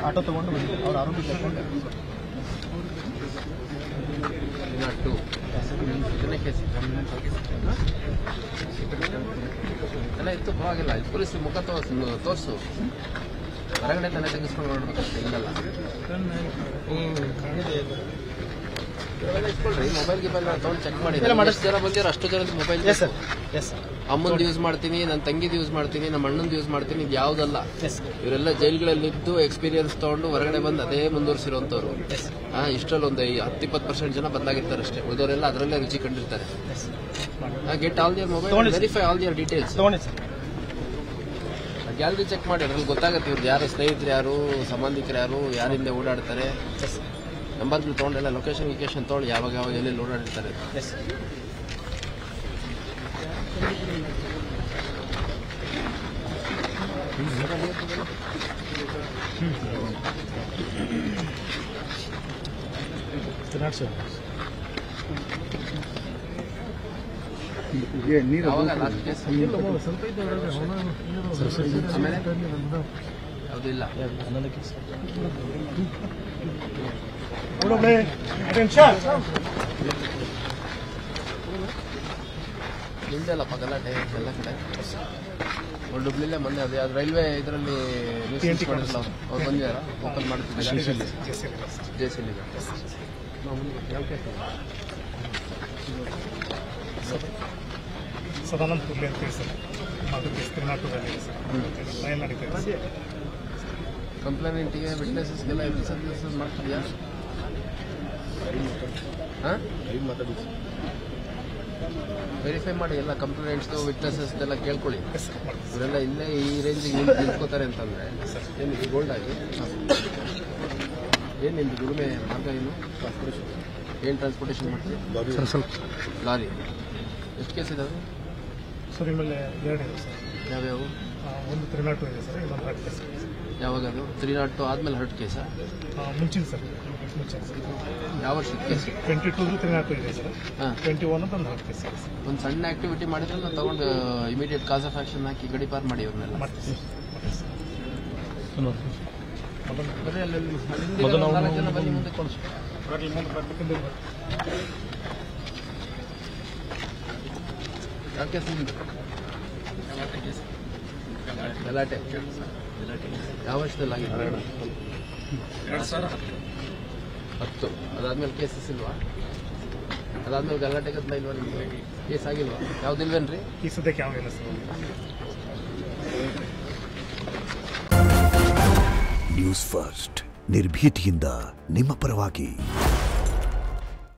Auto ತಗೊಂಡು ಅವ್ರ ಆರೋಗ್ಯ ತಗೊಂಡು ಎಲ್ಲ ಇತ್ತು ಪರವಾಗಿಲ್ಲ. ಪೊಲೀಸ್ ಮುಖ ತೋರಿಸು, ಹೊರಗಡೆ ತಲೆ ತೆಗೆಸ್ಕೊಂಡು ನೋಡ್ಬೇಕಷ್ಟೇ. ಇಲ್ಲಲ್ಲ ಇಸ್ಕೊಳ್ರಿ. ಮೊಬೈಲ್ ಗಿಬೈಲ್ ತೊಗೊಂಡು ಚೆಕ್ ಮಾಡಿ. ಎಷ್ಟು ಜನ ಬಂದಿರೋ ಅಷ್ಟು ಜನದ ಮೊಬೈಲ್ ಅಮ್ಮಂದು ಯೂಸ್ ಮಾಡ್ತೀನಿ, ನನ್ನ ತಂಗಿದು ಯೂಸ್ ಮಾಡ್ತೀನಿ, ನಮ್ಮ ಅಣ್ಣಂದು ಯೂಸ್ ಮಾಡ್ತೀನಿ. ಇದು ಯಾವುದಲ್ಲ. ಇವರೆಲ್ಲ ಜೈಲ್ಗಳಲ್ಲಿದ್ದು ಎಕ್ಸ್ಪೀರಿಯನ್ಸ್ ತೊಗೊಂಡು ಹೊರಗಡೆ ಬಂದು ಅದೇ ಮುಂದುವರಿಸಿರೋಂಥವ್ರು. ಇಷ್ಟರಲ್ಲಿ ಒಂದು 10-20% ಜನ ಬದಲಾಗಿರ್ತಾರೆ ಅಷ್ಟೇ. ಉಳಿದವರೆಲ್ಲ ಅದರಲ್ಲೇ ರುಚಿ ಕಂಡಿರ್ತಾರೆ. Get all their mobile, verify all their details. Gallery check ಮಾಡಿ, ಅದ್ರಲ್ಲಿ ಗೊತ್ತಾಗುತ್ತೆ ಇವ್ರದ್ದು ಯಾರು ಸ್ನೇಹಿತರು, ಯಾರು ಸಂಬಂಧಿಕರು, ಯಾರು ಯಾರಿಂದ ಓಡಾಡ್ತಾರೆ. ನಂಬರ್ಗಳು ತೊಗೊಂಡೆಲ್ಲ ಲೊಕೇಶನ್ ತೊಗೊಂಡು ಯಾವಾಗ ಎಲ್ಲೆಲ್ಲಿ ಓಡಾಡಿರ್ತಾರೆ. ಆಮೇಲೆ ಯಾವುದು ಇಲ್ಲ. ನಿಂದೆಲ್ಲಪ್ಪ ಗಲಾಟೆ ಎಲ್ಲ ಕಡೆ. ಹುಬ್ಳಿಲೇ ಮೊನ್ನೆ ಅದು ಯಾವ್ದು ರೈಲ್ವೆ ಇದರಲ್ಲಿ ನ್ಯೂಸ್ ಮಾಡಿರಲ್ಲ, ಅವ್ರು ಬಂದಿದ್ದಾರ ಓಪನ್ ಮಾಡ್ತಿದ್ದಾರೆ. ಜೆಸಿಲಿ ಸದಾನಂದ ಕುರ್ಲಿ ಅಂತ ಹೇಳಿ ಸರ್, ಕರ್ನಾಟಕದಲ್ಲಿ ಕಂಪ್ಲೇಂಟಿಗೆ ವಿಟ್ನೆಸಸ್ಗೆಲ್ಲ ಸರ್ವಿಸಸ್ ಮಾಡ್ತಿದ್ಯಾ? ವೆರಿಫೈ ಮಾಡಿ ಎಲ್ಲ ಕಂಪ್ಲೇಂಟ್ಸ್ದು ವಿಟ್ನೆಸಸ್ದೆಲ್ಲ ಕೇಳ್ಕೊಳ್ಳಿ. ಇವರೆಲ್ಲ ಇಲ್ಲೇ ಈ ರೇಂಜಿಗೆ ನಿಂತ್ಕೋತಾರೆ ಅಂತಂದರೆ ಏನಿದೆ ಗೋಲ್ಡ್ ಆಗಿ ಏನು ನಿಮ್ದು ದುಡಿಮೆ ಮಾರ್ಗ ಏನು? ಏನು ಟ್ರಾನ್ಸ್ಪೋರ್ಟೇಷನ್ ಮಾಡ್ತೀವಿ? ಲಾರಿ. ಎಷ್ಟು ಕೇಸ್ ಇದಾವೆ ಸರ್? ನಿಮ್ಮಲ್ಲಿ 2 ಇದೆ ಸರ್. ಯಾವ್ಯಾವು? ಒಂದು 302 ಇದೆ ಸರ್, ಇನ್ನೊಂದು 10 ಕೇಸ್. ಯಾವಾಗ ಅದು 302 ಆದಮೇಲೆ 10 ಕೇಸಾ? ಮುಂಚಿನ ಸರ್, ಮುಂಚಿನ ಸರ್. ಯಾವ ವರ್ಷದ ಕೇಸ್? 22 302 ಇದೆ ಸರ್. 21 ಅಂತ ಒಂದು 10 ಕೇಸ್. ಒಂದು ಸಣ್ಣ ಆಕ್ಟಿವಿಟಿ ಮಾಡಿದ್ರೆ ನಾವು ತಗೊಂಡು ಇಮಿಡಿಯೇಟ್ ಕಾಸ್ ಆಫ್ ಆಕ್ಷನ್ ಹಾಕಿ ಗಡಿಪಾರು ಮಾಡಿ ಅವ್ರನ್ನೆಲ್ಲ. ಬನ್ನಿ ಮುಂದೆ ಕೊಡಿಸು. ಯಾವ ಕೇಸ್ ನಿಮ್ದು? ಗಲಾಟೆ ಯಾವ ವರ್ಷದಲ್ಲಿ ಆಗಿದೆ? 2010. ಅದಾದ್ಮೇಲೆ ಕೇಸಸ್ ಇಲ್ವಾ? ಅದಾದ್ಮೇಲೆ ಗಲಾಟೆ ಗದ್ದಲ ಇಲ್ವಾ ನಿಮಗೆ? ಕೇಸ್ ಆಗಿಲ್ವಾ? ಯಾವ್ದಿಲ್ವೇನ್ರಿ? ಈ ಸದ್ಯಕ್ಕೆ ಯಾವಿಲ್ಲ ಸರ್. ನ್ಯೂಸ್ ಫಸ್ಟ್, ನಿರ್ಭೀತಿಯಿಂದ ನಿಮ್ಮ ಪರವಾಗಿ.